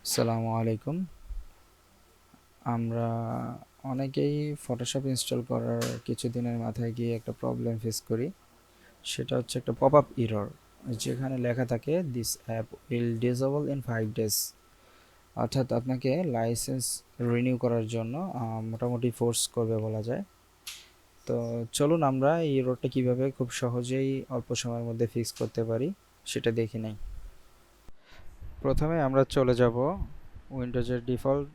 আসসালামু আলাইকুম। আমরা অনেকেই ফটোশপ ইনস্টল করার কিছুদিনের মাথায় গিয়ে একটা প্রবলেম ফেস করি। সেটা হচ্ছে একটা পপ আপ এরর, যেখানে লেখা থাকে this app will disable in 5 days। অর্থাৎ আপনাকে লাইসেন্স রিনিউ করার জন্য মোটামুটি ফোর্স করবে বলা যায়। তো চলুন আমরা এই এররটা কীভাবে খুব সহজেই অল্প সময়ের মধ্যে ফিক্স করতে পারি সেটা দেখে নেই। প্রথমে আমরা চলে যাব উইন্ডোজের ডিফল্ট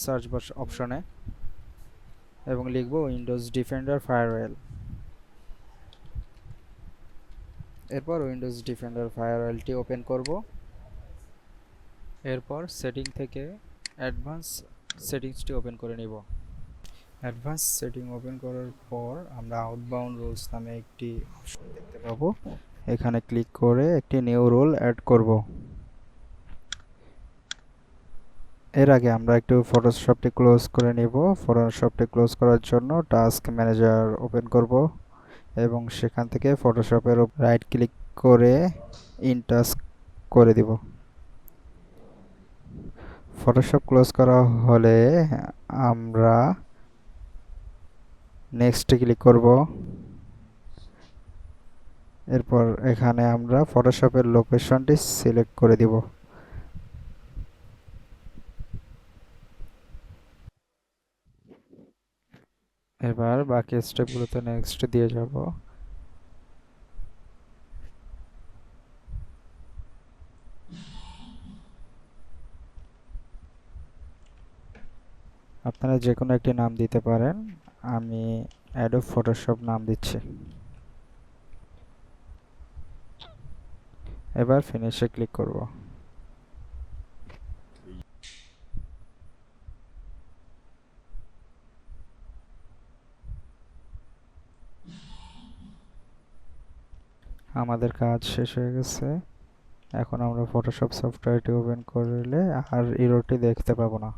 সার্চ বার অপশনে এবং লিখব উইন্ডোজ ডিফেন্ডার ফায়ারওয়েল। এরপর উইন্ডোজ ডিফেন্ডার ফায়ারওয়েলটি ওপেন করব। এরপর সেটিং থেকে অ্যাডভান্স সেটিংসটি ওপেন করে নিব। অ্যাডভান্স সেটিং ওপেন করার পর আমরা আউটবাউন্ড রুলস নামে একটি অপশন দেখতে পাবো। এখানে ক্লিক করে একটি নিউ রুল অ্যাড করব। এর আগে আমরা একটু ফটোশপটি ক্লোজ করে নিব। ফটোশপটি ক্লোজ করার জন্য টাস্ক ম্যানেজার ওপেন করব এবং সেখান থেকে ফটোশপের রাইট ক্লিক করে ইন টাস্ক করে দিব। ফটোশপ ক্লোজ করা হলে আমরা নেক্সট ক্লিক করব। এরপর এখানে আমরা ফটোশপের লোকেশনটি সিলেক্ট করে দিব। এবার বাকি স্টেপগুলোতে নেক্সট দিয়ে যাব। আপনারা যে কোনো একটি নাম দিতে পারেন, আমি অ্যাডোব ফটোশপ নাম দিচ্ছি। এবার ফিনিশে ক্লিক করব। আমাদের কাজ শেষ হয়ে গেছে। এখন আমরা ফটোশপ সফটওয়্যারটি ওপেন করলে আর এররটি দেখতে পাবো না।